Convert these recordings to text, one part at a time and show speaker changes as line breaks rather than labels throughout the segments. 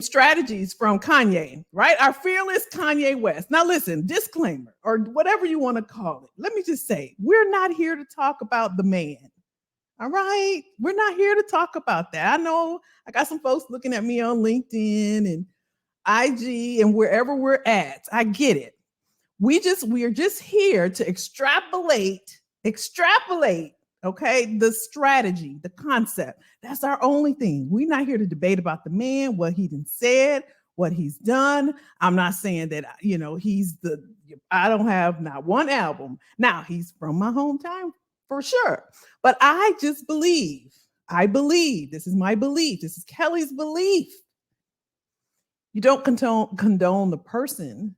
strategies from Kanye, right? Our fearless Kanye West. Now, listen, disclaimer or whatever you want to call it. Let me just say, we're not here to talk about the man. All right. We're not here to talk about that. I know I got some folks looking at me on LinkedIn and IG and wherever we're at. I get it. We are just here to extrapolate, okay, the strategy, the concept. That's our only thing. We're not here to debate about the man, what he done said, what he's done. I'm not saying that, I don't have not one album. Now, he's from my hometown for sure. But I believe, this is my belief, this is Kelly's belief. You don't condone the person,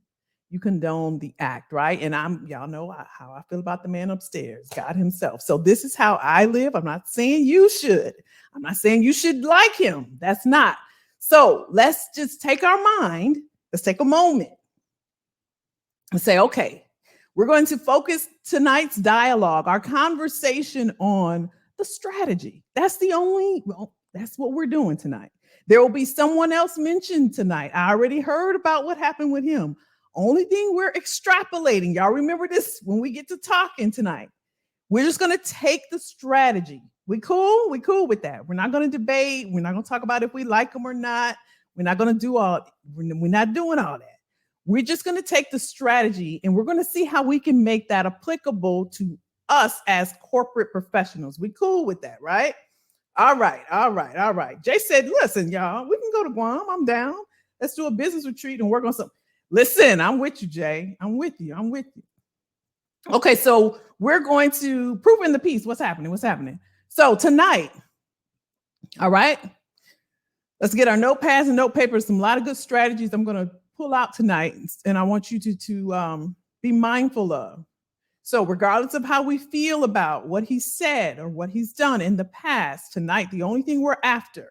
you condone the act, right? And y'all know how I feel about the man upstairs, God himself. So this is how I live. I'm not saying you should. I'm not saying you should like him. That's not. So let's just take our mind. Let's take a moment and say, okay, we're going to focus tonight's dialogue, our conversation on the strategy. That's what we're doing tonight. There will be someone else mentioned tonight. I already heard about what happened with him. Only thing we're extrapolating, y'all remember this when we get to talking tonight. We're just going to take the strategy. We cool? We cool with that. We're not going to debate. We're not going to talk about if we like them or not. We're not going to do we're not doing all that. We're just going to take the strategy and we're going to see how we can make that applicable to us as corporate professionals. We cool with that, right? All right. Jay said, listen, y'all, we can go to Guam. I'm down. Let's do a business retreat and work on something. Listen, I'm with you, Jay. I'm with you. Okay, so we're going to prove in the piece what's happening. So tonight, all right, let's get our notepads and note papers, a lot of good strategies I'm going to pull out tonight, and I want you to be mindful of. So regardless of how we feel about what he said or what he's done in the past, tonight, the only thing we're after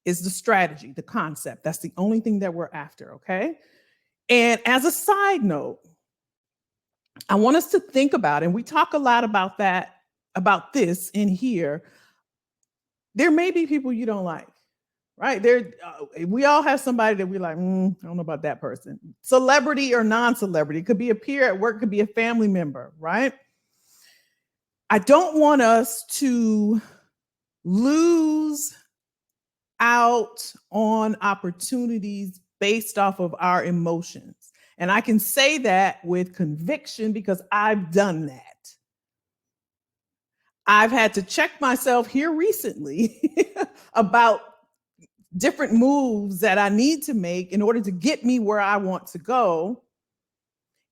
is the strategy, the concept. That's the only thing that we're after, okay? And as a side note, I want us to think about, and we talk a lot about that, about this in here. There may be people you don't like, right? We all have somebody that we like, I don't know about that person. Celebrity or non-celebrity. It could be a peer at work, could be a family member, right? I don't want us to lose out on opportunities based off of our emotions. And I can say that with conviction because I've done that. I've had to check myself here recently about different moves that I need to make in order to get me where I want to go.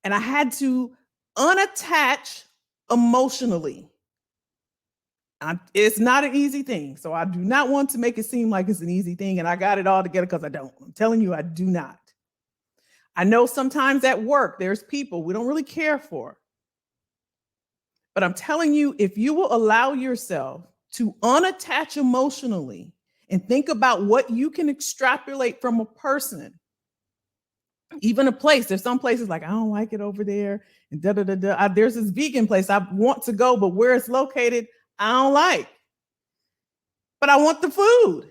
And I had to unattach emotionally. It's not an easy thing. So I do not want to make it seem like it's an easy thing and I got it all together because I don't. I'm telling you, I do not. I know sometimes at work, there's people we don't really care for. But I'm telling you, if you will allow yourself to unattach emotionally and think about what you can extrapolate from a person, even a place, there's some places like, I don't like it over there. And there's this vegan place I want to go, but where it's located, I don't like. But I want the food,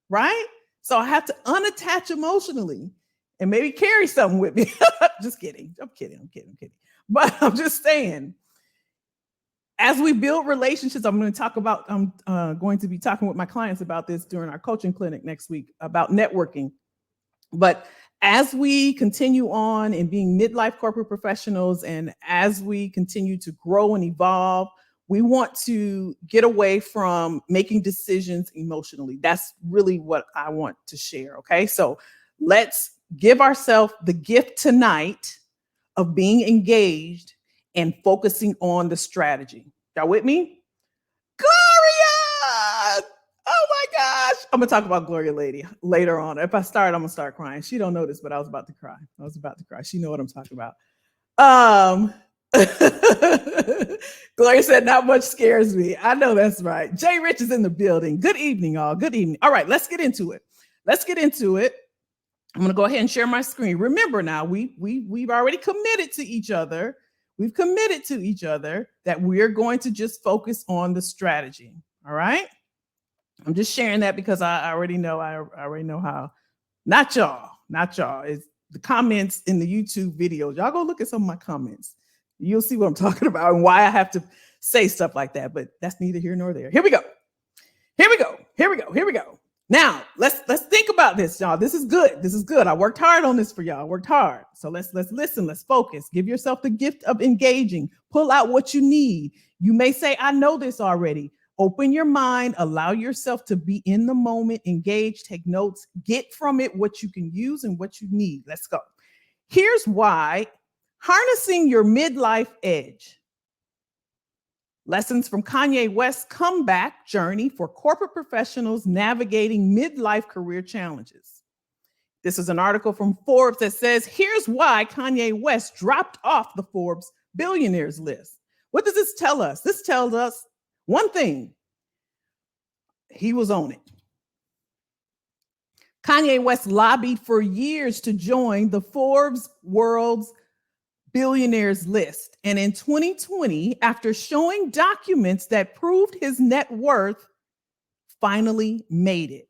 right? So I have to unattach emotionally and maybe carry something with me. Just kidding. I'm kidding. But I'm just saying, as we build relationships, I'm going to be talking with my clients about this during our coaching clinic next week about networking. But as we continue on in being midlife corporate professionals and as we continue to grow and evolve, we want to get away from making decisions emotionally. That's really what I want to share. Okay, so let's give ourselves the gift tonight of being engaged and focusing on the strategy. Y'all with me? Gloria! Oh my gosh. I'm going to talk about Gloria later on. If I start, I'm going to start crying. She don't know this, but I was about to cry. She know what I'm talking about. Gloria said, not much scares me. I know that's right. Jay Rich is in the building. Good evening, all. Good evening. All right, let's get into it. I'm going to go ahead and share my screen. Remember now, we've already committed to each other. We've committed to each other that we're going to just focus on the strategy. All right. I'm just sharing that because I already know, I already know how, not y'all, it's the comments in the YouTube videos. Y'all go look at some of my comments. You'll see what I'm talking about and why I have to say stuff like that, but that's neither here nor there. Here we go. Now, let's think about this, y'all. This is good. I worked hard on this for y'all. I worked hard. So let's listen, let's focus. Give yourself the gift of engaging. Pull out what you need. You may say, I know this already. Open your mind, allow yourself to be in the moment, engage, take notes, get from it what you can use and what you need. Let's go. Here's why: harnessing your midlife edge. Lessons from Kanye West's comeback journey for corporate professionals navigating midlife career challenges. This is an article from Forbes that says, here's why Kanye West dropped off the Forbes billionaires list. What does this tell us? This tells us one thing: he was on it. Kanye West lobbied for years to join the Forbes World's Billionaires list. And in 2020, after showing documents that proved his net worth, finally made it.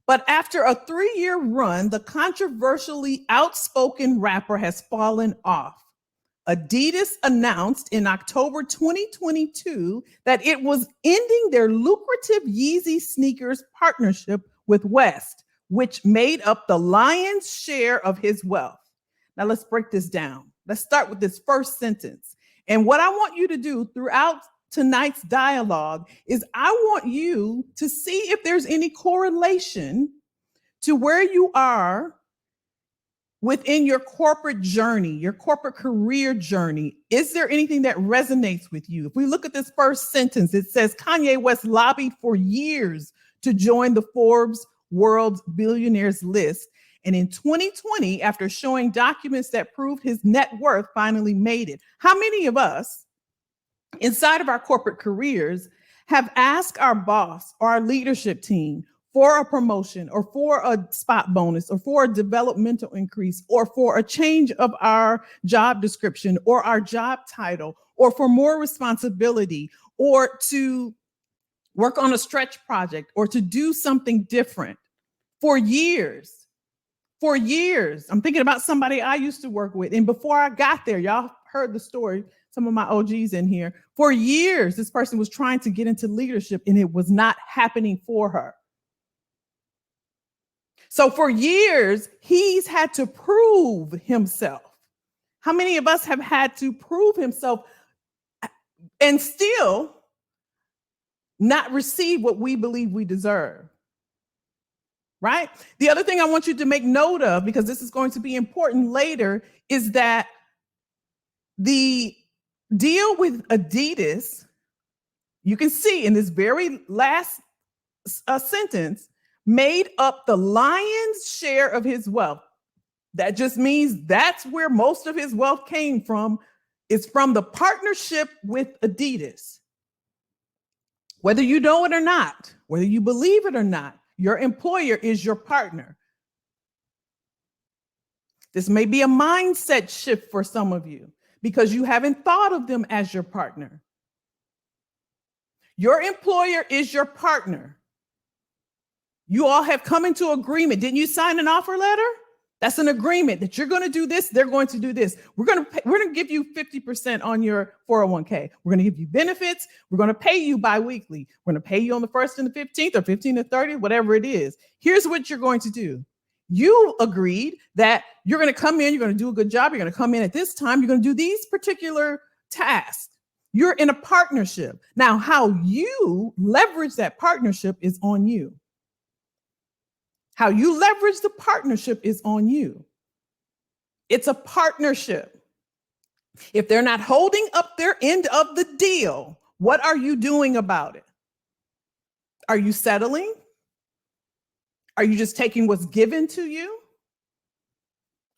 But after a 3-year run, the controversially outspoken rapper has fallen off. Adidas announced in October 2022 that it was ending their lucrative Yeezy sneakers partnership with West, which made up the lion's share of his wealth. Now let's break this down. Let's start with this first sentence. And what I want you to do throughout tonight's dialogue is I want you to see if there's any correlation to where you are within your corporate journey, your corporate career journey. Is there anything that resonates with you? If we look at this first sentence, it says Kanye West lobbied for years to join the Forbes World's Billionaires list. And in 2020, after showing documents that proved his net worth, finally made it. How many of us inside of our corporate careers have asked our boss or our leadership team for a promotion or for a spot bonus or for a developmental increase or for a change of our job description or our job title or for more responsibility or to work on a stretch project or to do something different for years? For years, I'm thinking about somebody I used to work with. And before I got there, y'all heard the story, some of my OGs in here. For years, this person was trying to get into leadership and it was not happening for her. So for years, he's had to prove himself. How many of us have had to prove himself and still not receive what we believe we deserve? Right? The other thing I want you to make note of, because this is going to be important later, is that the deal with Adidas, you can see in this very last sentence, made up the lion's share of his wealth. That just means that's where most of his wealth came from. It's from the partnership with Adidas. Whether you know it or not, whether you believe it or not, your employer is your partner. This may be a mindset shift for some of you because you haven't thought of them as your partner. Your employer is your partner. You all have come into agreement. Didn't you sign an offer letter? That's an agreement that you're going to do this. They're going to do this. We're going to give you 50% on your 401k. We're going to give you benefits. We're going to pay you biweekly. We're going to pay you on the 1st and the 15th or 15th and 30th, whatever it is. Here's what you're going to do. You agreed that you're going to come in. You're going to do a good job. You're going to come in at this time. You're going to do these particular tasks. You're in a partnership. Now, how you leverage that partnership is on you. How you leverage the partnership is on you. It's a partnership. If they're not holding up their end of the deal, what are you doing about it? Are you settling? Are you just taking what's given to you?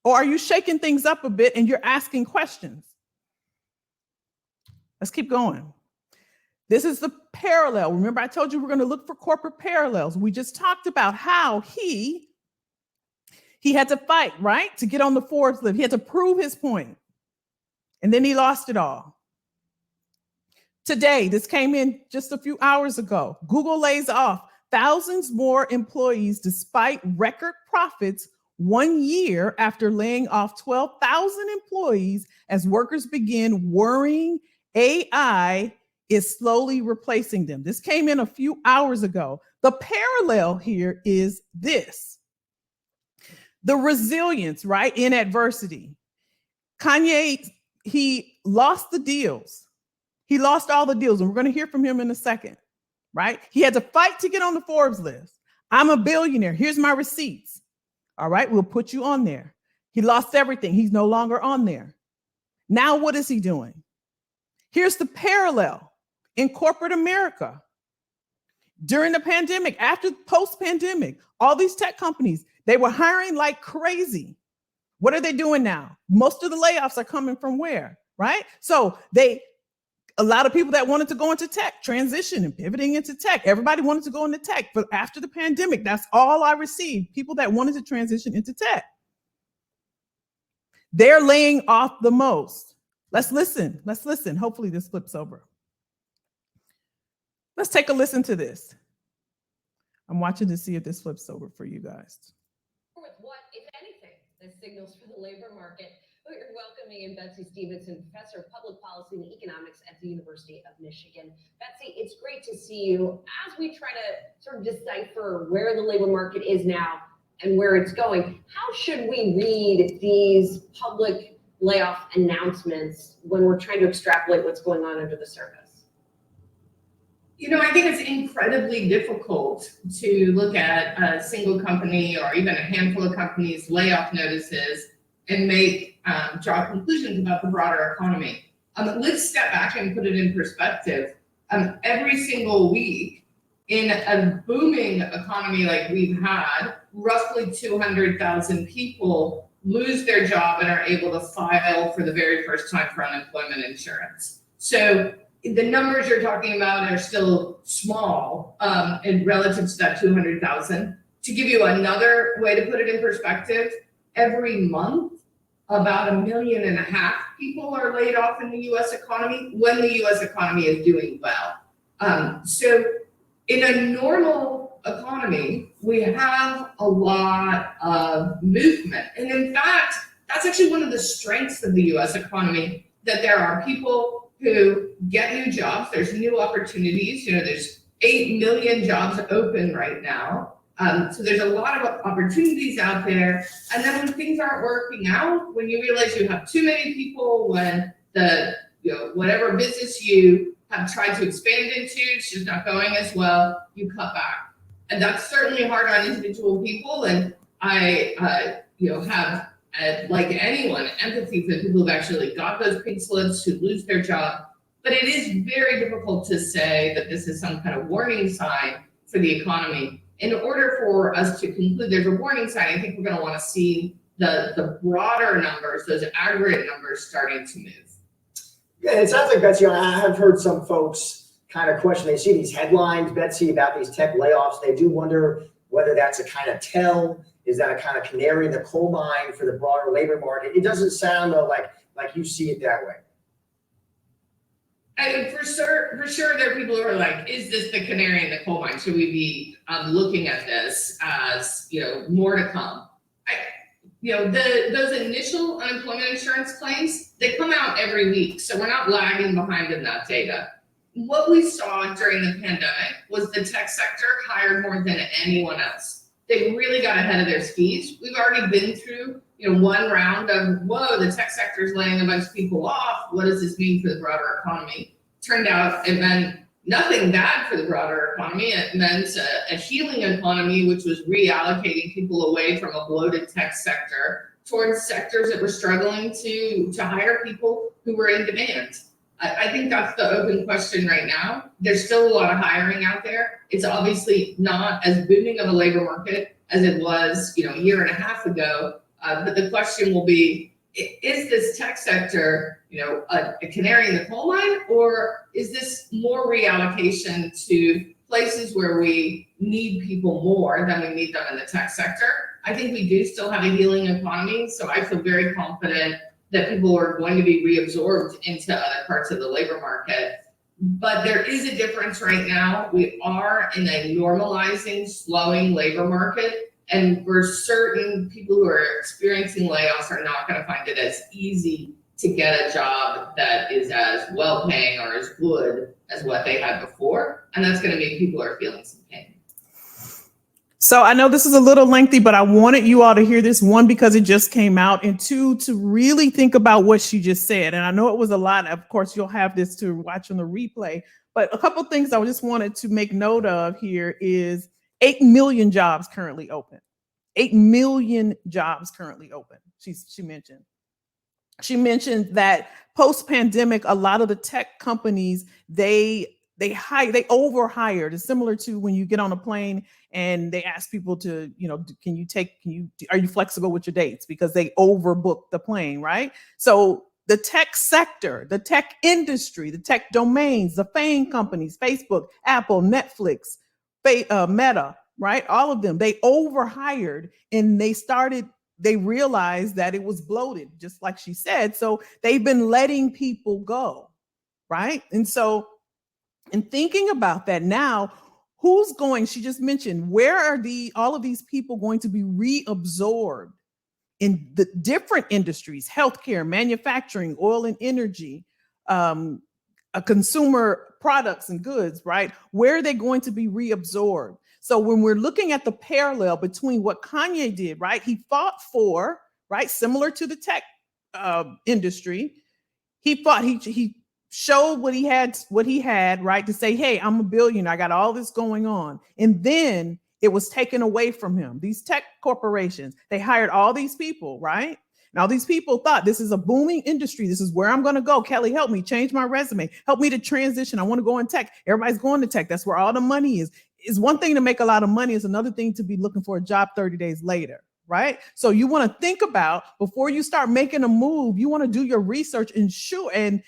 Or are you shaking things up a bit and you're asking questions? Let's keep going. This is the parallel. Remember, I told you we're going to look for corporate parallels. We just talked about how he had to fight, right, to get on the Forbes list. He had to prove his point. And then he lost it all. Today, this came in just a few hours ago. Google lays off thousands more employees despite record profits 1 year after laying off 12,000 employees as workers begin worrying AI is slowly replacing them. This came in a few hours ago. The parallel here is this: the resilience, right, in adversity. Kanye, he lost the deals. He lost all the deals, and we're going to hear from him in a second, right? He had to fight to get on the Forbes list. I'm a billionaire. Here's my receipts. All right, we'll put you on there. He lost everything. He's no longer on there. Now, what is he doing? Here's the parallel in corporate America. During the pandemic, after post-pandemic, all these tech companies, they were hiring like crazy. What are they doing now? Most of the layoffs are coming from where, right? So a lot of people that wanted to go into tech, transition and pivoting into tech. Everybody wanted to go into tech, but after the pandemic, that's all I received, people that wanted to transition into tech. They're laying off the most. Let's listen. Hopefully this flips over. Let's take a listen to this. I'm watching to see if this flips over for you guys.
With what, if anything, the signals for the labor market? We're welcoming in Betsy Stevenson, professor of public policy and economics at the University of Michigan. Betsy, it's great to see you as we try to sort of decipher where the labor market is now and where it's going. How should we read these public layoff announcements when we're trying to extrapolate what's going on under the surface?
You know, I think it's incredibly difficult to look at a single company or even a handful of companies' layoff notices and draw conclusions about the broader economy. Let's step back and put it in perspective. Every single week in a booming economy like we've had, roughly 200,000 people lose their job and are able to file for the very first time for unemployment insurance. So the numbers you're talking about are still small and relative to that 200,000. To give you another way to put it in perspective, every month, about 1.5 million people are laid off in the U.S. economy when the U.S. economy is doing well. So in a normal economy, we have a lot of movement. And in fact, that's actually one of the strengths of the U.S. economy, that there are people who get new jobs, there's new opportunities. You know, there's 8 million jobs open right now. So there's a lot of opportunities out there. And then when things aren't working out, when you realize you have too many people, when whatever business you have tried to expand into is just not going as well, you cut back. And that's certainly hard on individual people. And I have, like anyone, empathy for people who've actually got those pink slips, who lose their job. But it is very difficult to say that this is some kind of warning sign for the economy. In order for us to conclude there's a warning sign, I think we're going to want to see the broader numbers, those aggregate numbers, starting to move.
Yeah, it sounds like, Betsy, I have heard some folks kind of question, they see these headlines, Betsy, about these tech layoffs. They do wonder whether that's a kind of tell. Is that a kind of canary in the coal mine for the broader labor market? It doesn't sound, though, like you see it that way.
And for sure, there are people who are like, is this the canary in the coal mine? Should we be looking at this as, more to come? Those initial unemployment insurance claims, they come out every week. So we're not lagging behind in that data. What we saw during the pandemic was the tech sector hired more than anyone else. They really got ahead of their skis. We've already been through, one round of, whoa, the tech sector is laying a bunch of people off. What does this mean for the broader economy? Turned out it meant nothing bad for the broader economy. It meant a healing economy, which was reallocating people away from a bloated tech sector towards sectors that were struggling to hire people who were in demand. I think that's the open question right now. There's still a lot of hiring out there. It's obviously not as booming of a labor market as it was, a year and a half ago. But the question will be, is this tech sector, a canary in the coal mine, or is this more reallocation to places where we need people more than we need them in the tech sector? I think we do still have a healing economy, so I feel very confident that people are going to be reabsorbed into other parts of the labor market. But there is a difference right now. We are in a normalizing, slowing labor market. And we're certain people who are experiencing layoffs are not going to find it as easy to get a job that is as well paying or as good as what they had before. And that's going to make people are feeling some pain.
So I know this is a little lengthy, but I wanted you all to hear this, one, because it just came out, and two, to really think about what she just said. And I know it was a lot. Of course, you'll have this to watch on the replay, but a couple of things I just wanted to make note of here is 8 million jobs currently open. 8 million jobs currently open. She mentioned. She mentioned that post-pandemic, a lot of the tech companies, they overhired. It's similar to when you get on a plane and they ask people to, are you flexible with your dates? Because they overbook the plane, right? So the tech sector, the tech industry, the tech domains, the FANG companies, Facebook, Apple, Netflix, Meta, right? All of them, they overhired, and they realized that it was bloated, just like she said. So they've been letting people go, right? And so in thinking about that now, she just mentioned, where are all of these people going to be reabsorbed in the different industries, healthcare, manufacturing, oil and energy, consumer products and goods, right? Where are they going to be reabsorbed? So when we're looking at the parallel between what Kanye did, right? He fought for, right? Similar to the tech industry, he showed what he had, right? To say, hey, I'm a billionaire. I got all this going on. And then it was taken away from him. These tech corporations, they hired all these people, right? And all these people thought this is a booming industry. This is where I'm going to go. Kelly, help me change my resume. Help me to transition. I want to go in tech. Everybody's going to tech. That's where all the money is. It's one thing to make a lot of money. It's another thing to be looking for a job 30 days later, right? So you want to think about, before you start making a move, you want to do your research, ensure and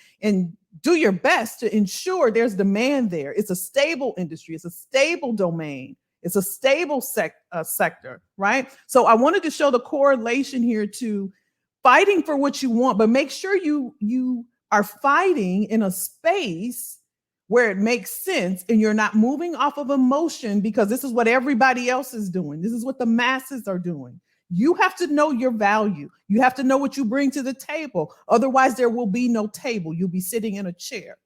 do your best to ensure there's demand there. It's a stable industry. It's a stable domain. It's a stable sector, right? So I wanted to show the correlation here to fighting for what you want, but make sure you are fighting in a space where it makes sense and you're not moving off of emotion, because this is what everybody else is doing. This is what the masses are doing. You have to know your value. You have to know what you bring to the table. Otherwise, there will be no table. You'll be sitting in a chair.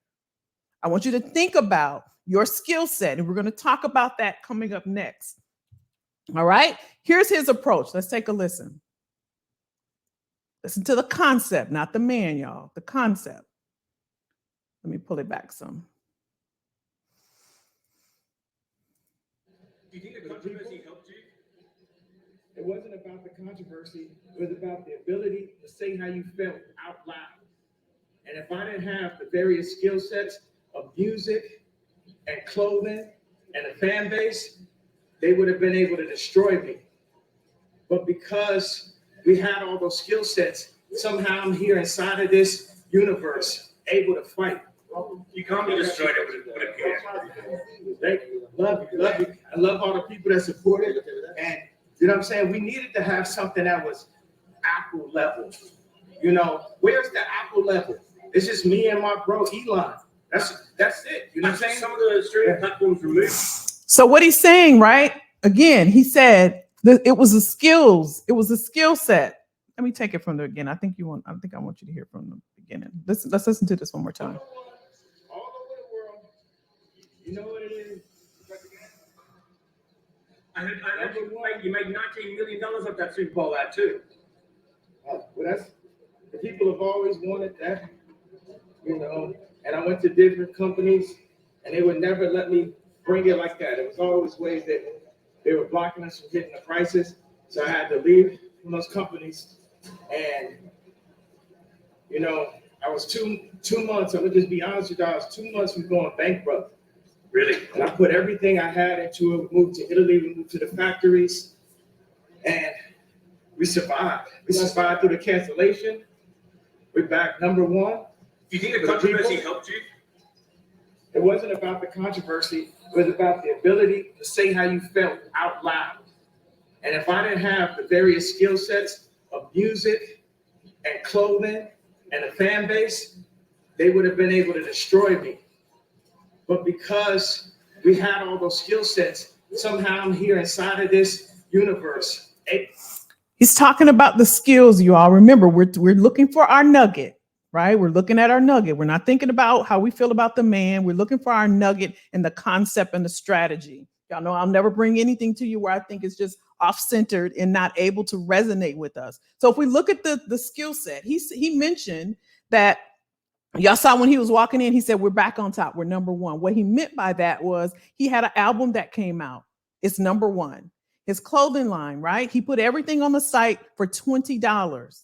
I want you to think about your skill set, and we're going to talk about that coming up next. All right, here's his approach. Let's take a listen. Listen to the concept, not the man, y'all. The concept. Let me pull it back some.
Do you think the controversy helped you?
It wasn't about the controversy. It was about the ability to say how you felt out loud. And if I didn't have the various skill sets of music and clothing and a fan base, they would have been able to destroy me. But because we had all those skill sets, somehow I'm here inside of this universe, able to fight.
You can't be destroyed with a peer.
Thank you. Love you. I love all the people that supported. And you know what I'm saying? We needed to have something that was Apple level. You know, where's the Apple level? It's just me and my bro Elon. That's it. You know what I'm saying?
Some of the streaming platforms removed.
So what he's saying, right? Again, he said that it was a skill set. Let me take it from the beginning. I think I want you to hear from the beginning. Let's listen to this one more time.
All over the world. You know what it is?
I heard you made $19 million off that Super Bowl ad too.
Well, that's the people have always wanted that, you know. And I went to different companies, and they would never let me bring it like that. It was always ways that they were blocking us from getting the prices. So I had to leave from those companies, and you know, I was two months. I'm gonna just be honest with you, I was 2 months from going bankrupt.
Really?
And I put everything I had into it. Moved to Italy. We moved to the factories, and we survived. We survived through the cancellation. We're back number one.
Do you think the controversy helped you?
It wasn't about the controversy. It was about the ability to say how you felt out loud. And if I didn't have the various skill sets of music and clothing and a fan base, they would have been able to destroy me. But because we had all those skill sets, somehow I'm here inside of this universe.
He's talking about the skills, you all. Remember, we're looking for our nugget, right? We're looking at our nugget. We're not thinking about how we feel about the man. We're looking for our nugget and the concept and the strategy. Y'all know I'll never bring anything to you where I think it's just off-centered and not able to resonate with us. So if we look at the skill set, he mentioned that y'all saw when he was walking in, he said, we're back on top. We're number one. What he meant by that was he had an album that came out. It's number one. His clothing line, right? He put everything on the site for $20.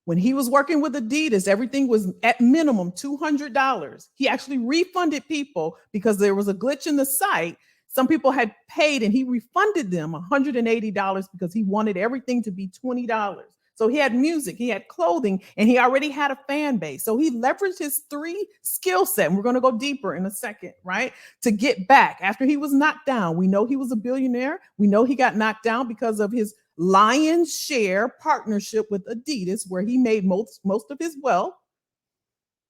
When he was working with Adidas, everything was at minimum $200. He actually refunded people because there was a glitch in the site. Some people had paid and he refunded them $180 because he wanted everything to be $20. So he had music, he had clothing, and he already had a fan base. So he leveraged his 3 skill set. And we're going to go deeper in a second, right? To get back after he was knocked down. We know he was a billionaire. We know he got knocked down because of his lion's share partnership with Adidas, where he made most of his wealth,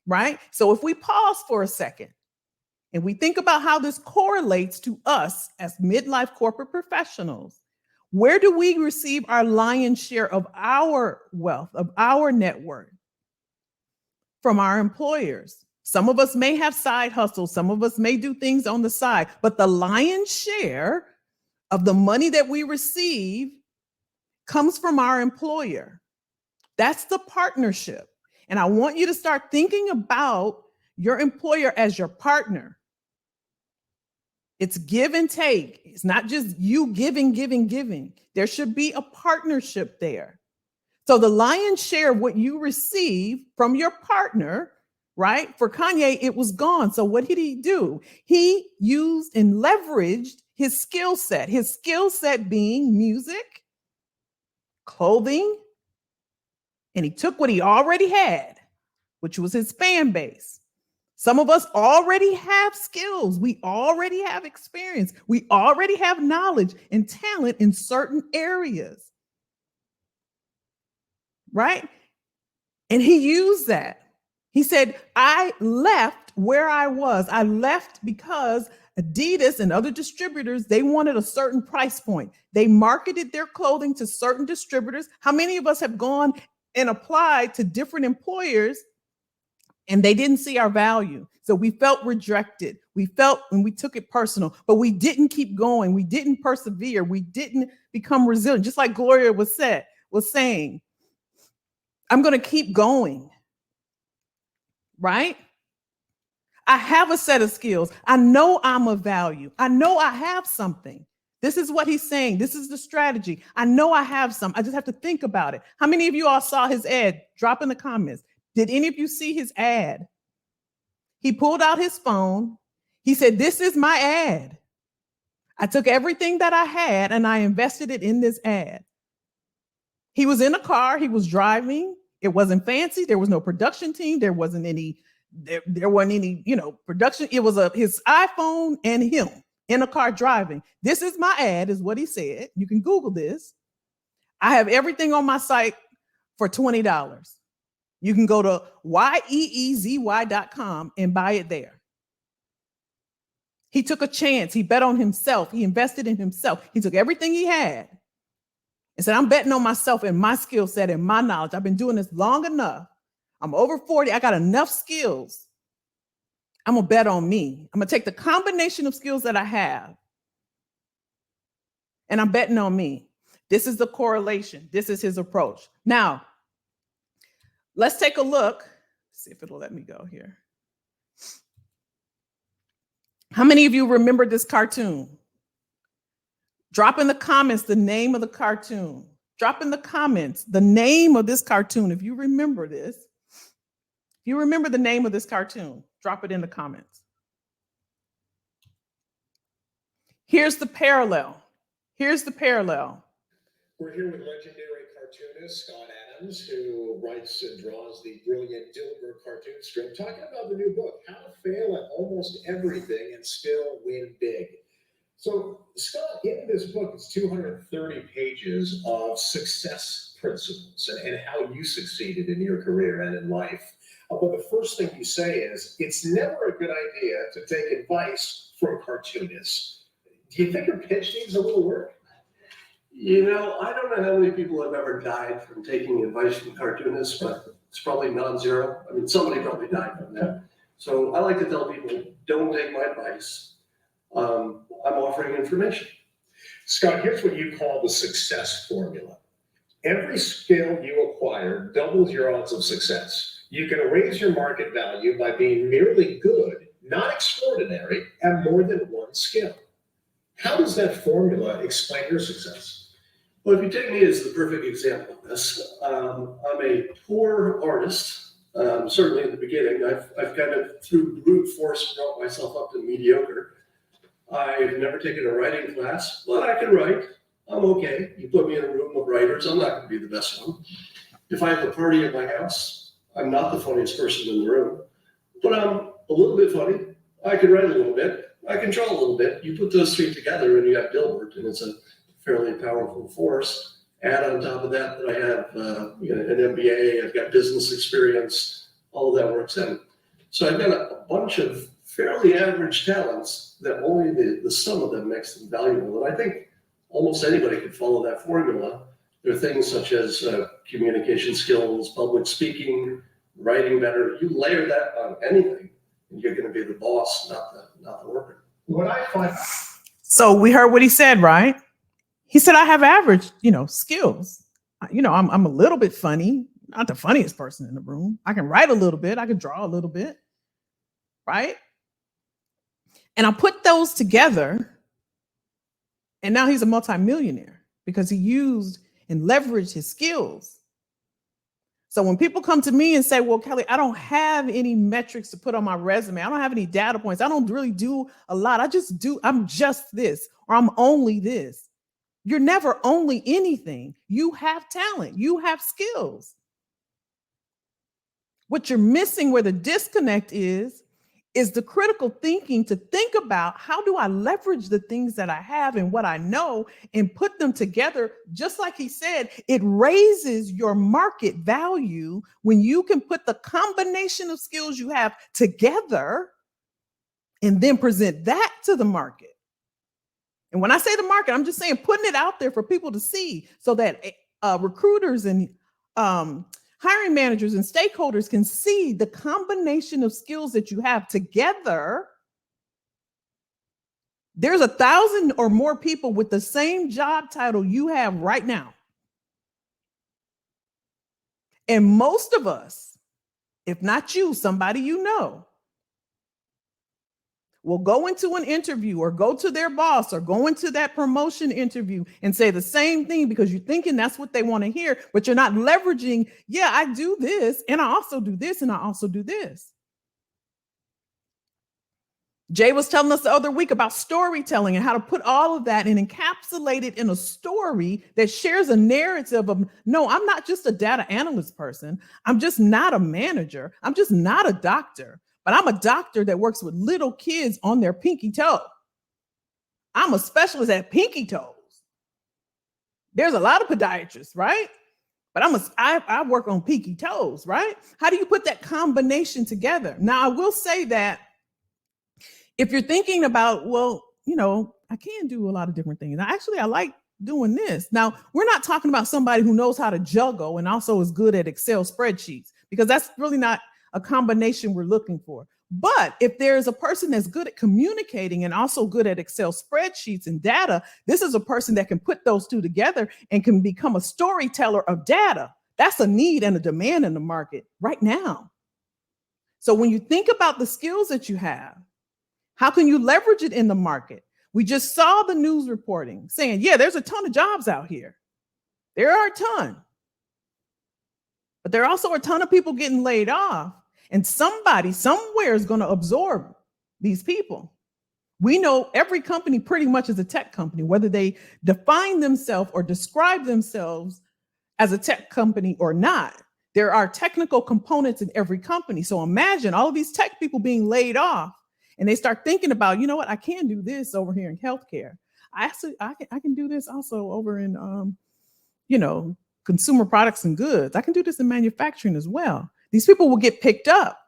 right? So if we pause for a second and we think about how this correlates to us as midlife corporate professionals, where do we receive our lion's share of our wealth, of our net worth? From our employers. Some of us may have side hustles. Some of us may do things on the side, but the lion's share of the money that we receive comes from our employer. That's the partnership. And I want you to start thinking about your employer as your partner. It's give and take. It's not just you giving. There should be a partnership there. So the lion's share of what you receive from your partner, right? For Kanye, it was gone. So what did he do? He used and leveraged his skill set being music, clothing, and he took what he already had, which was his fan base. Some of us already have skills. We already have experience. We already have knowledge and talent in certain areas, right? And he used that. He said, I left where I was. I left because Adidas and other distributors, they wanted a certain price point. They marketed their clothing to certain distributors. How many of us have gone and applied to different employers and they didn't see our value? So we felt rejected. We felt, and we took it personal, but we didn't keep going. We didn't persevere. We didn't become resilient. Just like Gloria was saying, I'm going to keep going, right? I have a set of skills. I know I'm of value. I know I have something. This is what he's saying. This is the strategy. I know I have some. I just have to think about it. How many of you all saw his ad? Drop in the comments. Did any of you see his ad? He pulled out his phone. He said, this is my ad. I took everything that I had and I invested it in this ad. He was in a car. He was driving. It wasn't fancy. There was no production team. There wasn't any, production. It was his iPhone and him in a car driving. This is my ad, is what he said. You can Google this. I have everything on my site for $20. You can go to yeezy.com and buy it there. He took a chance. He bet on himself. He invested in himself. He took everything he had and said, I'm betting on myself and my skill set and my knowledge. I've been doing this long enough. I'm over 40. I got enough skills. I'm going to bet on me. I'm going to take the combination of skills that I have and I'm betting on me. This is the correlation. This is his approach. Now, let's take a look. See if it'll let me go here. How many of you remember this cartoon? Drop in the comments the name of the cartoon. Drop in the comments the name of this cartoon. If you remember this, if you remember the name of this cartoon, drop it in the comments. Here's the parallel. Here's the parallel.
We're here with legendary cartoonist Scott Adams, who writes and draws the brilliant Dilbert cartoon strip, talking about the new book, How to Fail at Almost Everything and Still Win Big. So, Scott, in this book, it's 230 pages of success principles and how you succeeded in your career and in life. But the first thing you say is, it's never a good idea to take advice from cartoonists. Do you think your pitch needs a little work?
You know, I don't know how many people have ever died from taking advice from cartoonists, but it's probably non-zero. I mean, somebody probably died from that. So I like to tell people, don't take my advice. I'm offering information.
Scott, here's what you call the success formula. Every skill you acquire doubles your odds of success. You can raise your market value by being merely good, not extraordinary, at more than one skill. How does that formula explain your success?
Well, if you take me as the perfect example of this, I'm a poor artist. Certainly in the beginning, I've kind of through brute force brought myself up to mediocre. I've never taken a writing class, but I can write. I'm okay. You put me in a room of writers, I'm not going to be the best one. If I have a party at my house, I'm not the funniest person in the room, but I'm a little bit funny. I can write a little bit. I can draw a little bit. You put those three together and you have Dilbert, and it's a fairly powerful force. Add on top of that I have an MBA, I've got business experience, all of that works in. So I've got a bunch of fairly average talents that only the sum of them makes them valuable. And I think almost anybody could follow that formula. There are things such as communication skills, public speaking, writing better. You layer that on anything, and you're going to be the boss, not the worker.
What I find.
So we heard what he said, right? He said, I have average, skills. I'm a little bit funny, not the funniest person in the room. I can write a little bit. I can draw a little bit, right? And I put those together, and now he's a multimillionaire because he used and leveraged his skills. So when people come to me and say, well, Kelly, I don't have any metrics to put on my resume. I don't have any data points. I don't really do a lot. I'm just this, or I'm only this. You're never only anything. You have talent. You have skills. What you're missing, where the disconnect is the critical thinking to think about, how do I leverage the things that I have and what I know and put them together? Just like he said, it raises your market value when you can put the combination of skills you have together and then present that to the market. And when I say the market, I'm just saying putting it out there for people to see so that recruiters and hiring managers and stakeholders can see the combination of skills that you have together. There's 1,000 or more people with the same job title you have right now. And most of us, if not you, somebody you know, will go into an interview or go to their boss or go into that promotion interview and say the same thing because you're thinking that's what they want to hear, but you're not leveraging, yeah, I do this, and I also do this, and I also do this. Jay was telling us the other week about storytelling and how to put all of that and encapsulate it in a story that shares a narrative of, no, I'm not just a data analyst person. I'm just not a manager. I'm just not a doctor. But I'm a doctor that works with little kids on their pinky toe. I'm a specialist at pinky toes. There's a lot of podiatrists, right? But I work on pinky toes, right? How do you put that combination together? Now, I will say that if you're thinking about, well, I can do a lot of different things. I like doing this. Now, we're not talking about somebody who knows how to juggle and also is good at Excel spreadsheets, because that's really not a combination we're looking for. But if there's a person that's good at communicating and also good at Excel spreadsheets and data, this is a person that can put those two together and can become a storyteller of data. That's a need and a demand in the market right now. So when you think about the skills that you have, how can you leverage it in the market? We just saw the news reporting saying, yeah, there's a ton of jobs out here. There are a ton. But there are also a ton of people getting laid off. And somebody somewhere is going to absorb these people. We know every company pretty much is a tech company, whether they define themselves or describe themselves as a tech company or not. There are technical components in every company. So imagine all of these tech people being laid off, and they start thinking about, you know what, I can do this over here in healthcare. I can do this also over in, consumer products and goods. I can do this in manufacturing as well. these people will get picked up.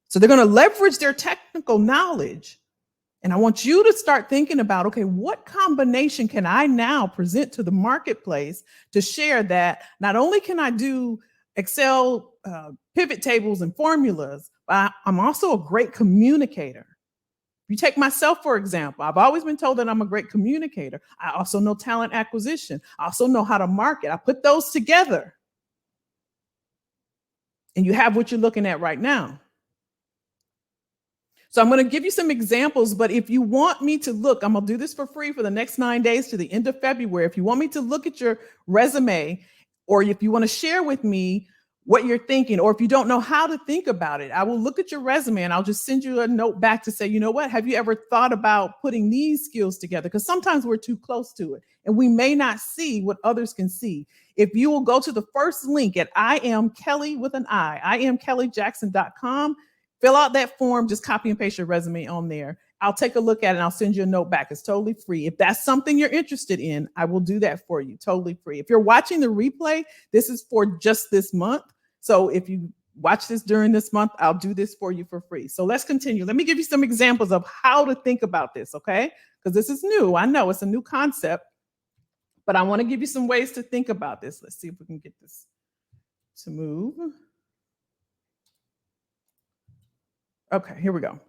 So they're going to leverage their technical knowledge. And I want you to start thinking about, okay, what combination can I now present to the marketplace to share that not only can I do Excel pivot tables and formulas, but I'm also a great communicator. You take myself, for example. I've always been told that I'm a great communicator. I also know talent acquisition. I also know how to market. I put those together. And you have what you're looking at right now. So I'm going to give you some examples, but if you want me to look, I'm going to do this for free for the next 9 days to the end of February. If you want me to look at your resume, or if you want to share with me what you're thinking, or if you don't know how to think about it, I will look at your resume and I'll just send you a note back to say, you know what, have you ever thought about putting these skills together? Because sometimes we're too close to it and we may not see what others can see. If you will go to the first link at iamkellyjackson.com, fill out that form, just copy and paste your resume on there. I'll take a look at it and I'll send you a note back. It's totally free. If that's something you're interested in, I will do that for you, totally free. If you're watching the replay, this is for just this month. So if you watch this during this month, I'll do this for you for free. So let's continue. Let me give you some examples of how to think about this, okay? Because this is new. I know it's a new concept, but I want to give you some ways to think about this. Let's see if we can get this to move. Okay, here we go.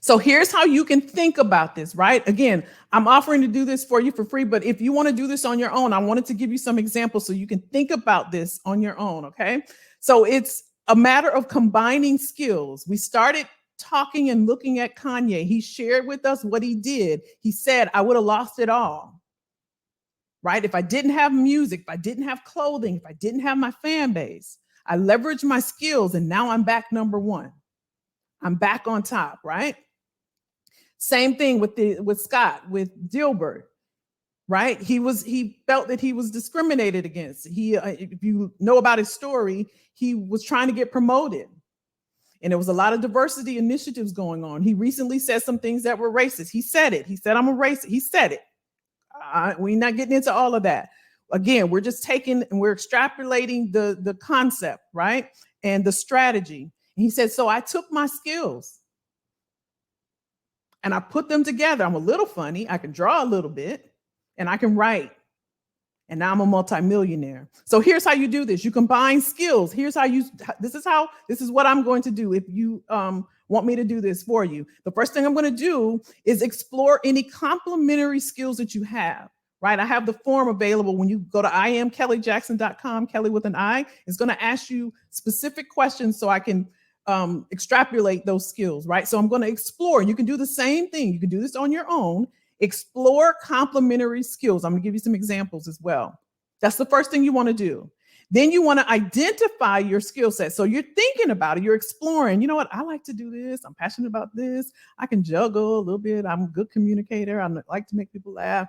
So here's how you can think about this, right? Again, I'm offering to do this for you for free, but if you want to do this on your own, I wanted to give you some examples so you can think about this on your own, okay? So it's a matter of combining skills. We started talking and looking at Kanye. He shared with us what he did. He said, I would have lost it all, right? If I didn't have music, if I didn't have clothing, if I didn't have my fan base, I leveraged my skills and now I'm back number one. I'm back on top, right? Same thing with Scott, with Dilbert, right? He felt that he was discriminated against. If you know about his story, he was trying to get promoted. And there was a lot of diversity initiatives going on. He recently said some things that were racist. He said it. He said, I'm a racist. He said it. We're not getting into all of that. Again, we're just taking and we're extrapolating the concept, right? And the strategy. And he said, so I took my skills and I put them together. I'm a little funny. I can draw a little bit and I can write. And now I'm a multimillionaire. So here's how you do this. You combine skills. This is what I'm going to do if you want me to do this for you. The first thing I'm going to do is explore any complementary skills that you have, right? I have the form available when you go to iamkellyjackson.com, Kelly with an I. It's going to ask you specific questions so I can extrapolate those skills, right? So I'm going to explore. You can do the same thing. You can do this on your own. Explore complementary skills. I'm going to give you some examples as well. That's the first thing you want to do. Then you want to identify your skill set. So you're thinking about it. You're exploring. You know what? I like to do this. I'm passionate about this. I can juggle a little bit. I'm a good communicator. I like to make people laugh.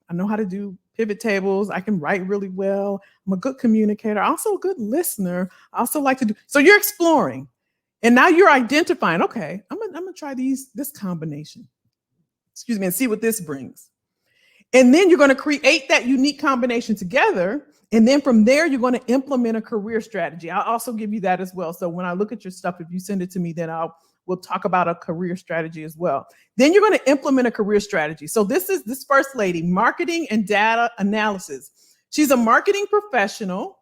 I know how to do pivot tables. I can write really well. I'm a good communicator. Also a good listener. I also like to do. So you're exploring. And now you're identifying, okay, I'm gonna try this combination. Excuse me, and see what this brings. And then you're going to create that unique combination together. And then from there, you're going to implement a career strategy. I'll also give you that as well. So when I look at your stuff, if you send it to me, then we'll talk about a career strategy as well. Then you're going to implement a career strategy. So this is this first lady, marketing and data analysis. She's a marketing professional.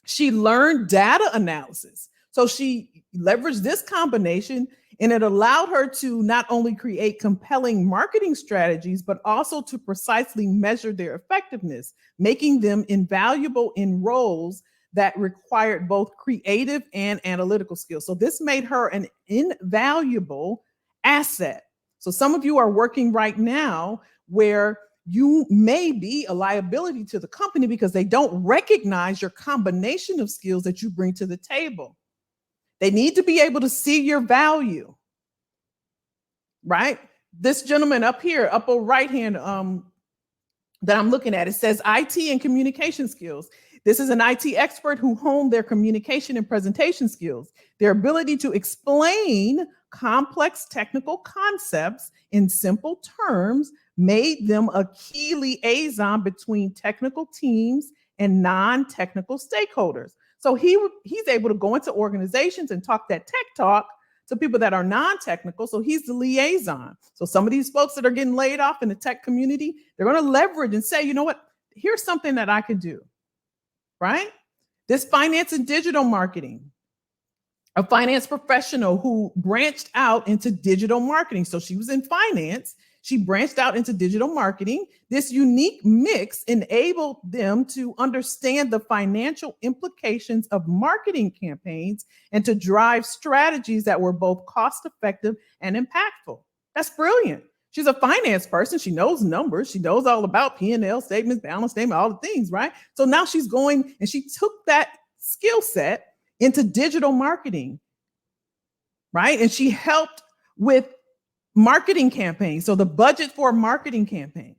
She learned data analysis. So she leveraged this combination and it allowed her to not only create compelling marketing strategies, but also to precisely measure their effectiveness, making them invaluable in roles that required both creative and analytical skills. So this made her an invaluable asset. So some of you are working right now where you may be a liability to the company because they don't recognize your combination of skills that you bring to the table. They need to be able to see your value, right? This gentleman up here, upper right hand that I'm looking at, it says IT and communication skills. This is an IT expert who honed their communication and presentation skills. Their ability to explain complex technical concepts in simple terms made them a key liaison between technical teams and non-technical stakeholders. So he's able to go into organizations and talk that tech talk to people that are non-technical. So he's the liaison. So some of these folks that are getting laid off in the tech community, they're going to leverage and say, you know what, here's something that I can do, right? This finance and digital marketing, a finance professional who branched out into digital marketing. So she was in finance. She branched out into digital marketing. This unique mix enabled them to understand the financial implications of marketing campaigns and to drive strategies that were both cost-effective and impactful. That's brilliant. She's a finance person. She knows numbers. She knows all about P&L statements, balance statement, all the things, right? So now she's going and she took that skill set into digital marketing, right? And she helped with marketing campaigns. So the budget for a marketing campaign.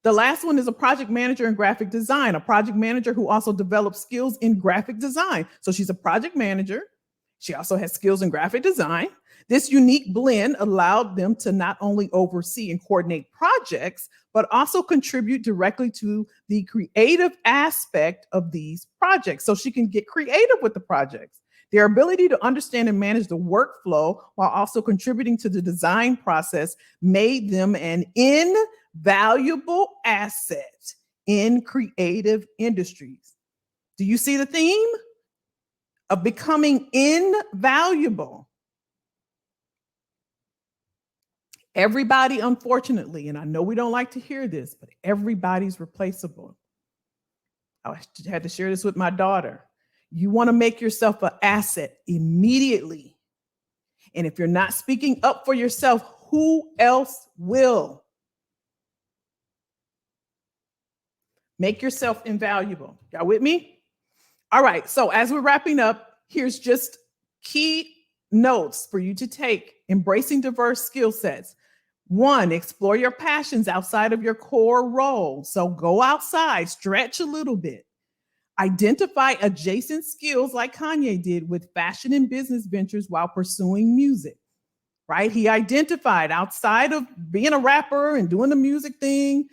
The last one is a project manager in graphic design, a project manager who also develops skills in graphic design. So she's a project manager. She also has skills in graphic design. This unique blend allowed them to not only oversee and coordinate projects, but also contribute directly to the creative aspect of these projects. So she can get creative with the projects. Their ability to understand and manage the workflow while also contributing to the design process made them an invaluable asset in creative industries. Do you see the theme of becoming invaluable? Everybody, unfortunately, and I know we don't like to hear this, but everybody's replaceable. I had to share this with my daughter. You want to make yourself an asset immediately. And if you're not speaking up for yourself, who else will? Make yourself invaluable. Y'all with me? All right. So as we're wrapping up, here's just key notes for you to take. Embracing diverse skill sets. 1, explore your passions outside of your core role. So go outside, stretch a little bit. Identify adjacent skills like Kanye did with fashion and business ventures while pursuing music, right? He identified outside of being a rapper and doing the music thing,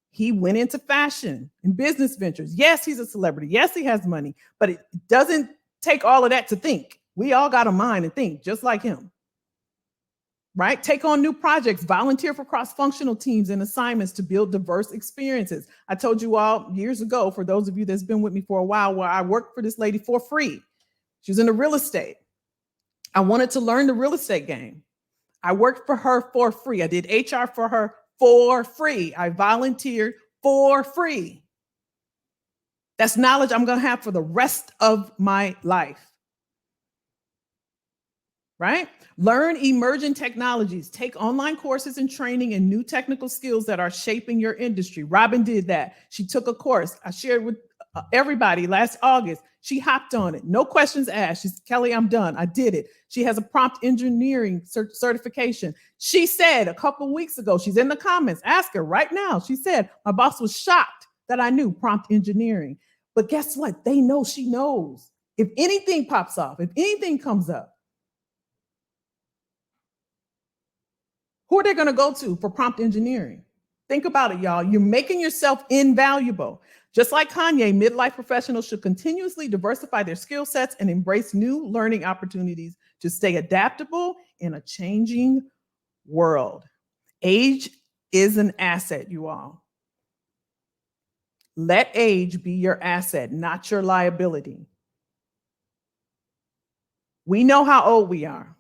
he went into fashion and business ventures. Yes, he's a celebrity. Yes, he has money, but it doesn't take all of that to think. We all got a mind and think just like him, right? Take on new projects, volunteer for cross-functional teams and assignments to build diverse experiences. I told you all years ago, for those of you that's been with me for a while, where I worked for this lady for free. She was in the real estate. I wanted to learn the real estate game. I worked for her for free. I did HR for her for free. I volunteered for free. That's knowledge I'm going to have for the rest of my life. Right? Learn emerging technologies, take online courses and training and new technical skills that are shaping your industry. Robin did that. She took a course. I shared with everybody last August. She hopped on it. No questions asked. She said, Kelly, I'm done. I did it. She has a prompt engineering certification. She said a couple weeks ago, she's in the comments, ask her right now. She said, my boss was shocked that I knew prompt engineering. But guess what? They know she knows. If anything pops off, if anything comes up, who are they going to go to for prompt engineering? Think about it, y'all. You're making yourself invaluable. Just like Kanye, midlife professionals should continuously diversify their skill sets and embrace new learning opportunities to stay adaptable in a changing world. Age is an asset, you all. Let age be your asset, not your liability. We know how old we are.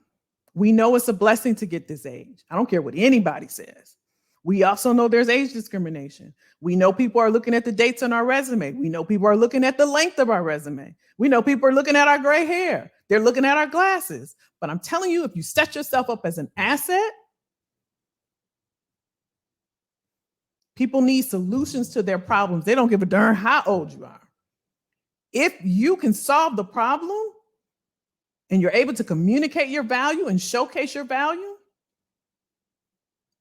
We know it's a blessing to get this age. I don't care what anybody says. We also know there's age discrimination. We know people are looking at the dates on our resume. We know people are looking at the length of our resume. We know people are looking at our gray hair. They're looking at our glasses. But I'm telling you, if you set yourself up as an asset, people need solutions to their problems. They don't give a darn how old you are. If you can solve the problem, and you're able to communicate your value and showcase your value,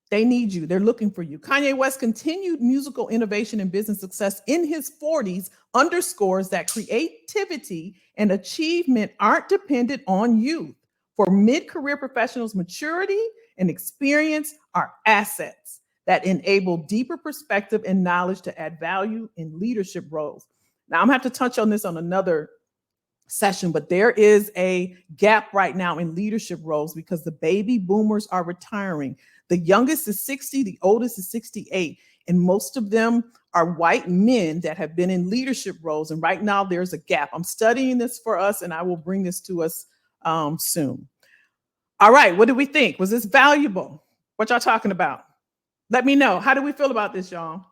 they need you. They're looking for you. Kanye West's continued musical innovation and business success in his 40s underscores that creativity and achievement aren't dependent on youth. For mid-career professionals, maturity and experience are assets that enable deeper perspective and knowledge to add value in leadership roles. Now, I'm going to have to touch on this on another session, but there is a gap right now in leadership roles because the baby boomers are retiring. The youngest is 60, the oldest is 68, and most of them are white men that have been in leadership roles. And right now there's a gap. I'm studying this for us, and I will bring this to us soon. All right, what do we think? Was this valuable? What y'all talking about? Let me know. How do we feel about this, y'all?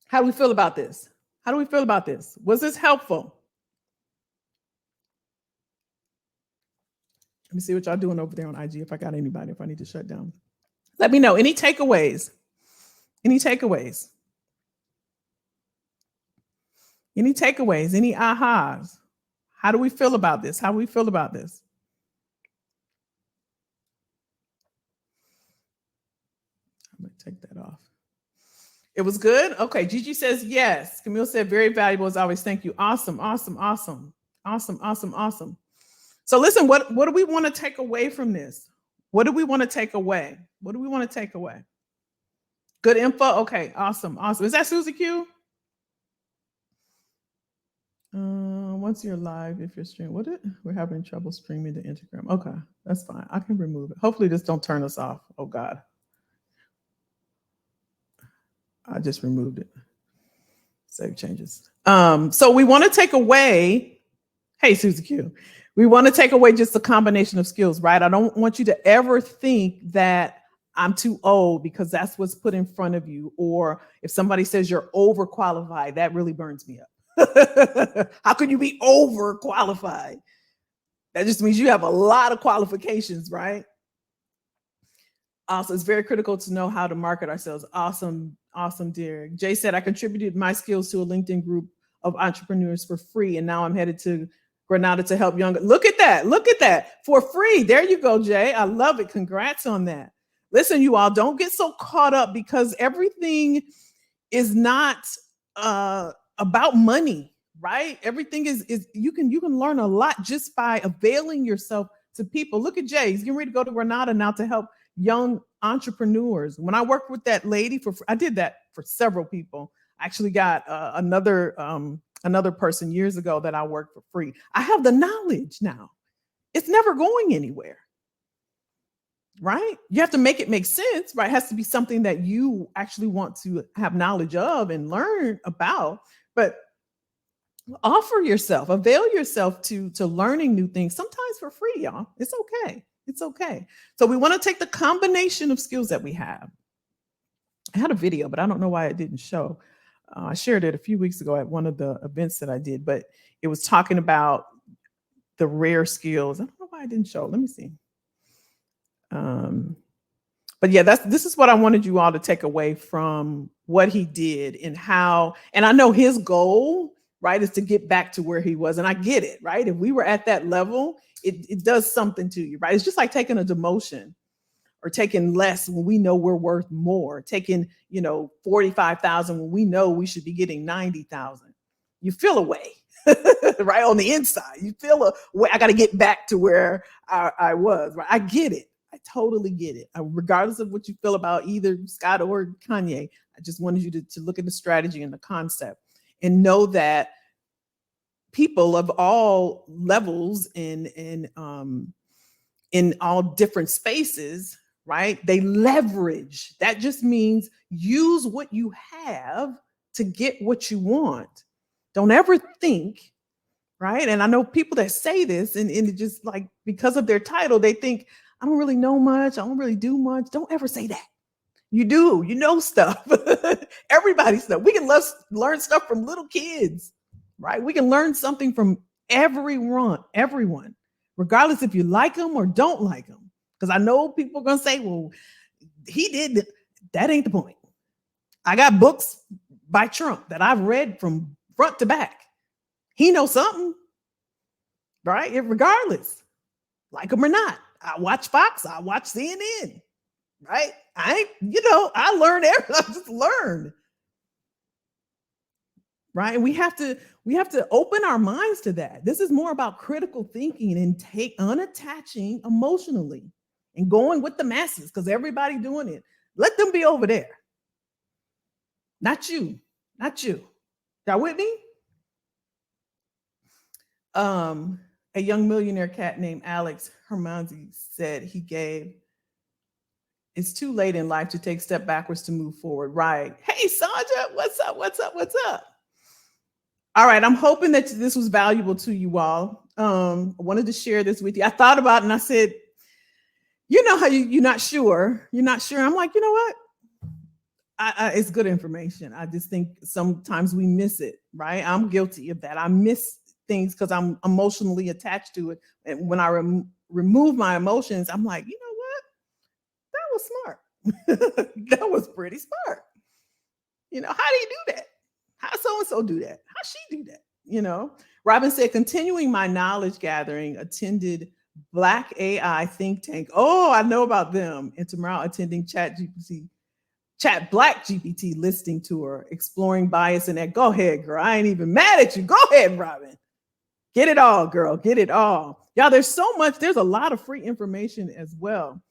How do we feel about this? How do we feel about this? Was this helpful? Let me see what y'all doing over there on IG, if I got anybody, if I need to shut down. Let me know. Any takeaways? Any takeaways? Any takeaways? Any ahas? How do we feel about this? How do we feel about this? I'm going to take that off. It was good? Okay, Gigi says yes. Camille said very valuable as always. Thank you. Awesome, awesome, awesome. Awesome, awesome, awesome. So listen, what do we want to take away from this? What do we want to take away? What do we want to take away? Good info? Okay, awesome, awesome. Is that Susie Q? Once you're live, if you're streaming, we're having trouble streaming to Instagram. Okay, that's fine. I can remove it. Hopefully this don't turn us off. Oh God. I just removed it. Save changes. So we want to take away, hey, Susie Q. We want to take away just a combination of skills, right? I don't want you to ever think that I'm too old because that's what's put in front of you. Or if somebody says you're overqualified, that really burns me up. How could you be overqualified? That just means you have a lot of qualifications, right? Also, it's very critical to know how to market ourselves. Awesome, awesome, Derek. Jay said, I contributed my skills to a LinkedIn group of entrepreneurs for free, and now I'm headed to Granada to help younger. Look at that. Look at that. For free. There you go, Jay. I love it. Congrats on that. Listen, you all, don't get so caught up because everything is not about money, right? Everything is you can learn a lot just by availing yourself to people. Look at Jay. He's getting ready to go to Granada now to help young entrepreneurs. When I worked with that lady I did that for several people. I actually got another person years ago that I worked for free. I have the knowledge now. It's never going anywhere, right? You have to make it make sense, right? It has to be something that you actually want to have knowledge of and learn about, but offer yourself, avail yourself to learning new things, sometimes for free, y'all. It's okay. It's okay. So we want to take the combination of skills that we have. I had a video, but I don't know why it didn't show. I shared it a few weeks ago at one of the events that I did, but it was talking about the rare skills. I don't know why I didn't show it. Let me see. But yeah, this is what I wanted you all to take away from what he did and how, and I know his goal, right, is to get back to where he was. And I get it, right? If we were at that level, it does something to you, right? It's just like taking a demotion or taking less when we know we're worth more, taking, 45,000 when we know we should be getting 90,000. You feel a way, right? On the inside, you feel a way. I got to get back to where I was, right? I get it. I totally get it. Regardless of what you feel about either Scott or Kanye, I just wanted you to look at the strategy and the concept and know that people of all levels in all different spaces, right? They leverage. That just means use what you have to get what you want. Don't ever think, right? And I know people that say this and it just like because of their title, they think, I don't really know much. I don't really do much. Don't ever say that. You do, stuff. Everybody stuff. We can learn stuff from little kids, right? We can learn something from everyone, regardless if you like them or don't like them. Because I know people are going to say, well, he did. That ain't the point. I got books by Trump that I've read from front to back. He knows something, right? Regardless, like him or not. I watch Fox. I watch CNN, right? I learn everything. I just learn. Right. And we have to open our minds to that. This is more about critical thinking and unattaching emotionally and going with the masses because everybody doing it. Let them be over there. Not you. Y'all with me? A young millionaire cat named Alex Hermanzi said it's too late in life to take a step backwards to move forward. Right. Hey, Sandra, what's up? What's up? What's up? All right. I'm hoping that this was valuable to you all. I wanted to share this with you. I thought about it and I said, you know how you're not sure. You're not sure. I'm like, you know what? It's good information. I just think sometimes we miss it, right? I'm guilty of that. I miss things because I'm emotionally attached to it. And when I remove my emotions, I'm like, you know what? That was smart. That was pretty smart. You know, how do you do that? How so-and-so do that? How she do that? You know, Robin said, continuing my knowledge gathering, attended Black AI think tank. Oh, I know about them. And tomorrow attending Chat Black GPT listing tour, exploring bias in that. Go ahead, girl. I ain't even mad at you. Go ahead, Robin. Get it all, girl. Get it all. Y'all, there's so much. There's a lot of free information as well.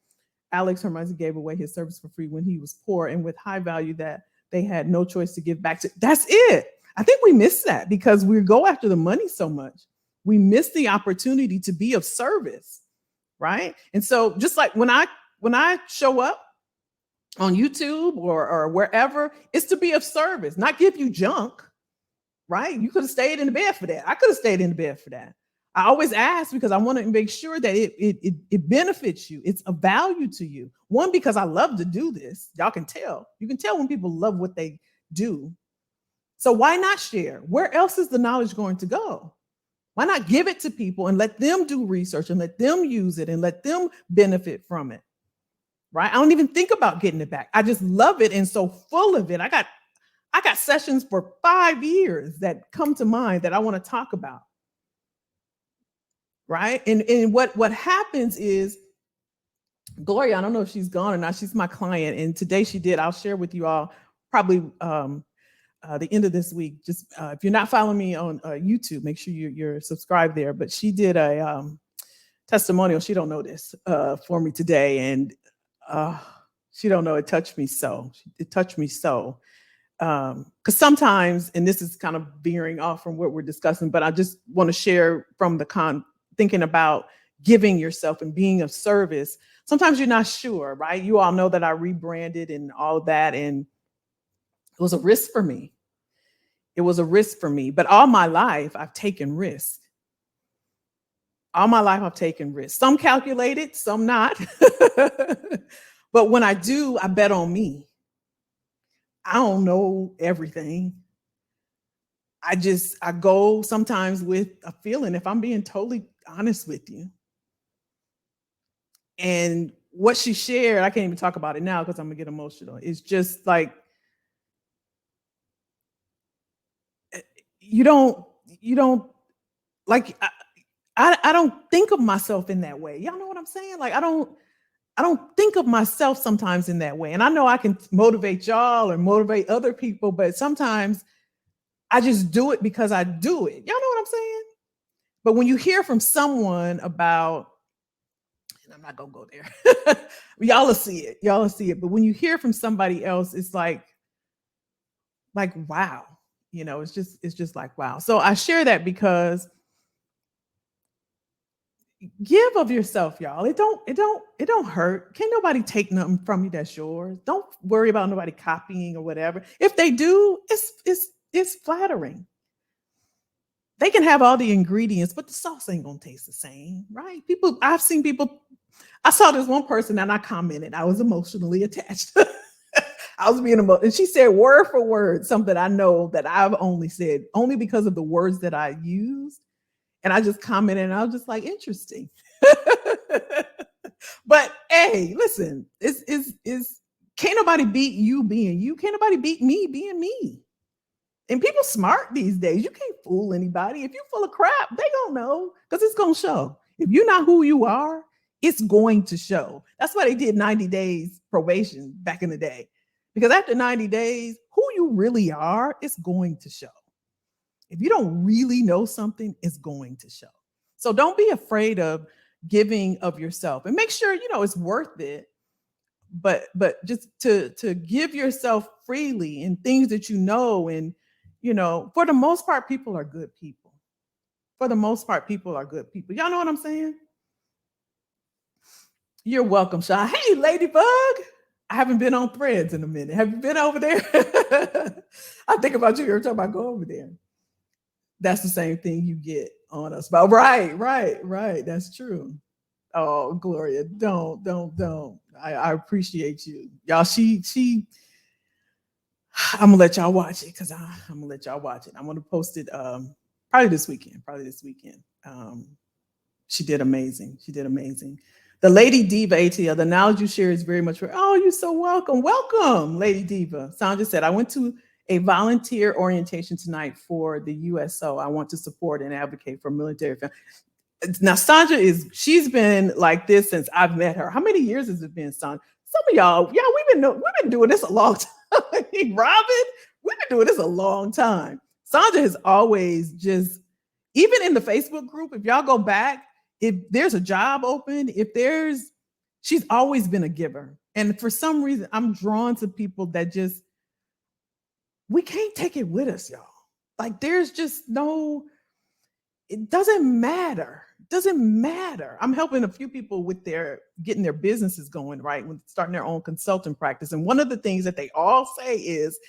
Alex Hermanzi gave away his service for free when he was poor and with high value that they had no choice to give back to. That's it. I think we miss that because we go after the money so much. We miss the opportunity to be of service, right? And so just like when I show up on YouTube or wherever, it's to be of service, not give you junk, right? You could have stayed in the bed for that. I could have stayed in the bed for that. I always ask because I want to make sure that it benefits you. It's of value to you. One, because I love to do this. Y'all can tell. You can tell when people love what they do. So why not share? Where else is the knowledge going to go? Why not give it to people and let them do research and let them use it and let them benefit from it? Right? I don't even think about getting it back. I just love it and so full of it. I got sessions for 5 years that come to mind that I want to talk about. Right? And what happens is, Gloria, I don't know if she's gone or not. She's my client. And today she did. I'll share with you all probably the end of this week. Just if you're not following me on YouTube, make sure you're subscribed there. But she did a testimonial. She don't know this for me today. And she don't know, it touched me so. It touched me so. Because sometimes, and this is kind of veering off from what we're discussing, but I just want to share from the thinking about giving yourself and being of service. Sometimes you're not sure, right? You all know that I rebranded and all of that, and it was a risk for me. It was a risk for me, but all my life I've taken risks. All my life I've taken risks. Some calculated, some not. But when I do, I bet on me. I don't know everything. I go sometimes with a feeling, if I'm being totally honest with you. And what she shared, I can't even talk about it now because I'm gonna get emotional. It's just like, you don't like, I don't think of myself in that way. Y'all know what I'm saying? Like, I don't think of myself sometimes in that way. And I know I can motivate y'all or motivate other people, but sometimes I just do it because I do it. Y'all know what I'm saying? But when you hear from someone about, and I'm not gonna go there, y'all will see it. Y'all will see it. But when you hear from somebody else, it's like wow. You know, it's just like wow. So I share that because give of yourself, y'all. It don't hurt. Can't nobody take nothing from you that's yours. Don't worry about nobody copying or whatever. If they do, it's flattering. They can have all the ingredients, but the sauce ain't gonna taste the same, right? I've seen people. I saw this one person and I commented. I was emotionally attached. I was being emotional, and she said word for word something I know that I've only said only because of the words that I used. And I just commented and I was just like, interesting. But hey, listen, can't nobody beat you being you. Can't nobody beat me being me. And people smart these days. You can't fool anybody. If you're full of crap, they gonna know because it's gonna show. If you're not who you are, it's going to show. That's why they did 90 days probation back in the day. Because after 90 days, who you really are, it's going to show. If you don't really know something, it's going to show. So don't be afraid of giving of yourself and make sure, it's worth it. But just to give yourself freely in things that and, for the most part, people are good people. For the most part, people are good people. Y'all know what I'm saying? You're welcome, Sean. Hey, Ladybug. I haven't been on Threads in a minute. Have you been over there? I think about you every time I go over there. That's the same thing you get on us. But right. That's true. Oh, Gloria, don't. I appreciate you. Y'all, she I'm gonna let y'all watch it because I'm gonna let y'all watch it. I'm gonna post it probably this weekend. She did amazing. The Lady Diva ATL, the knowledge you share is very much for, oh, you're so welcome. Welcome, Lady Diva. Sandra said, I went to a volunteer orientation tonight for the USO. I want to support and advocate for military families. Now, Sandra she's been like this since I've met her. How many years has it been, Sandra? Some of y'all, yeah, we've been doing this a long time. Robin, we've been doing this a long time. Sandra has always just, even in the Facebook group, if y'all go back, if there's a job open, she's always been a giver. And for some reason, I'm drawn to people that just, we can't take it with us, y'all. Like there's just it doesn't matter. I'm helping a few people with getting their businesses going, right? With starting their own consulting practice. And one of the things that they all say is,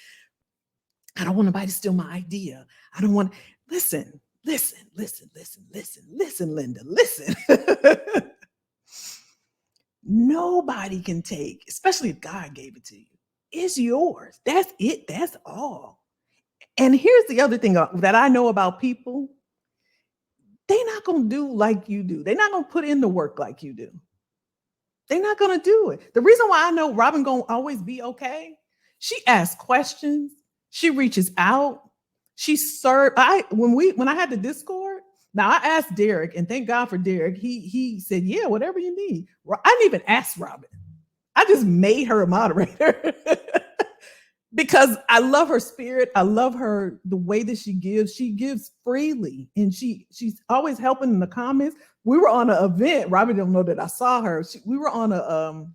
I don't want nobody to steal my idea. I don't want, listen, Linda, listen. Nobody can take, especially if God gave it to you. It's yours. That's it. That's all. And here's the other thing that I know about people. They're not going to do like you do. They're not going to put in the work like you do. They're not going to do it. The reason why I know Robin going to always be okay, she asks questions. She reaches out. She served. When I had the Discord, now I asked Derek, and thank God for Derek. He said, yeah, whatever you need. I didn't even ask Robin. I just made her a moderator because I love her spirit. I love her, the way that she gives. She gives freely, and she's always helping in the comments. We were on an event. Robin don't know that I saw her. We were on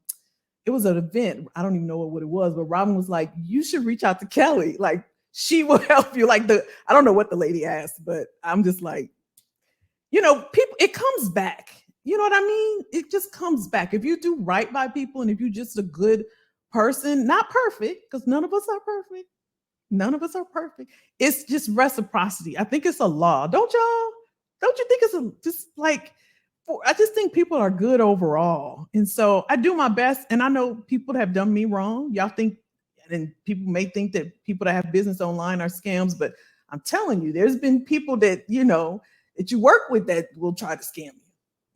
it was an event. I don't even know what it was, but Robin was like, you should reach out to Kelly. Like, she will help you. Like I don't know what the lady asked, but I'm just like, people, it comes back. You know what I mean? It just comes back. If you do right by people and if you're just a good person, not perfect, because none of us are perfect. It's just reciprocity. I think it's a law. Don't you think I just think people are good overall. And so I do my best. And I know people have done me wrong. Y'all think, and people may think that people that have business online are scams, but I'm telling you, there's been people that, that you work with that will try to scam you.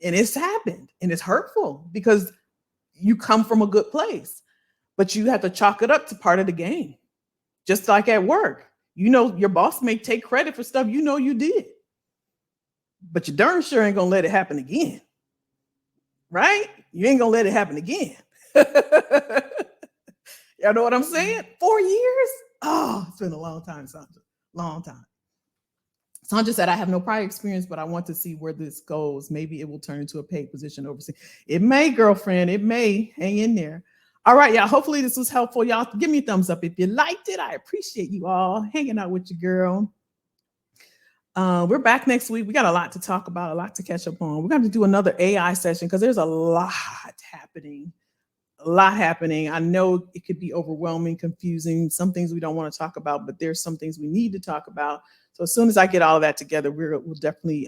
And it's happened, and it's hurtful because you come from a good place, but you have to chalk it up to part of the game. Just like at work, your boss may take credit for stuff you did, but you darn sure ain't going to let it happen again. Right? You ain't going to let it happen again. Y'all know what I'm saying? 4 years? Oh, it's been a long time, Sandra. Long time. Sandra said, I have no prior experience, but I want to see where this goes. Maybe it will turn into a paid position overseas. It may, girlfriend. It may. Hang in there. All right, y'all. Hopefully this was helpful. Y'all give me a thumbs up if you liked it. I appreciate you all hanging out with your girl. We're back next week. We got a lot to talk about, a lot to catch up on. We're going to do another AI session because there's a lot happening. I know it could be overwhelming, confusing, some things we don't want to talk about, but there's some things we need to talk about. So as soon as I get all of that together, we'll definitely,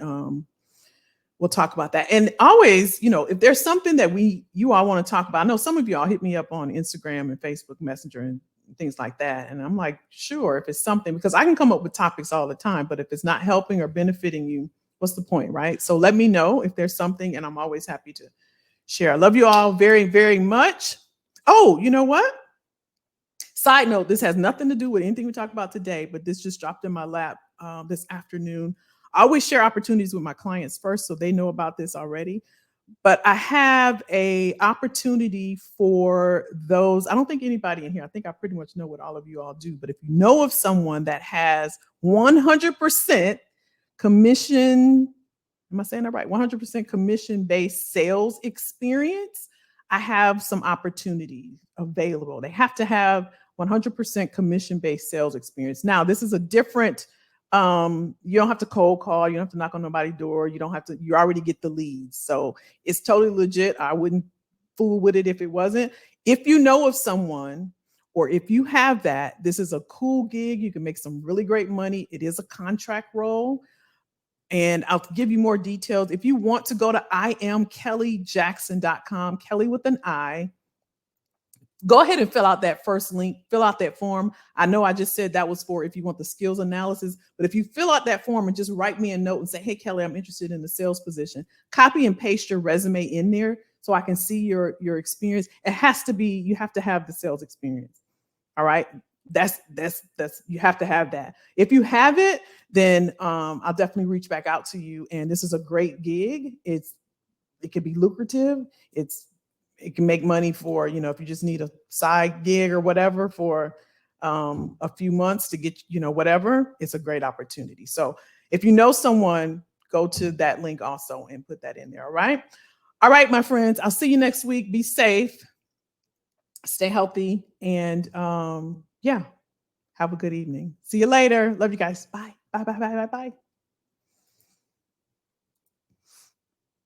we'll talk about that. And always, if there's something that you all want to talk about, I know some of you all hit me up on Instagram and Facebook Messenger and things like that. And I'm like, sure, if it's something, because I can come up with topics all the time, but if it's not helping or benefiting you, what's the point, right? So let me know if there's something, and I'm always happy to share. I love you all very, very much. Oh, you know what? Side note, this has nothing to do with anything we talked about today, but this just dropped in my lap this afternoon. I always share opportunities with my clients first, so they know about this already. But I have a opportunity for those. I don't think anybody in here, I think I pretty much know what all of you all do, but if you know of someone that has 100% commission, am I saying that right? 100% commission-based sales experience, I have some opportunities available. They have to have 100% commission-based sales experience. Now, this is a different You don't have to cold call. You don't have to knock on nobody's door. You don't have to, you already get the leads. So it's totally legit. I wouldn't fool with it if it wasn't. If you know of someone, or if you have that, this is a cool gig. You can make some really great money. It is a contract role. And I'll give you more details. If you want to go to IamKellyJackson.com, Kelly with an I, go ahead and fill out that first link, fill out that form. I know I just said that was for if you want the skills analysis, but if you fill out that form and just write me a note and say, hey, Kelly, I'm interested in the sales position, copy and paste your resume in there so I can see your experience. It has to be, you have to have the sales experience. All right. That's you have to have that. If you have it, then I'll definitely reach back out to you. And this is a great gig. It can be lucrative. It can make money for, you know, if you just need a side gig or whatever for a few months to get, you know, whatever, it's a great opportunity. So if you know someone, go to that link also and put that in there. All right. All right, my friends, I'll see you next week. Be safe, stay healthy, and yeah, have a good evening. See you later. Love you guys. Bye. Bye, bye, bye, bye, bye.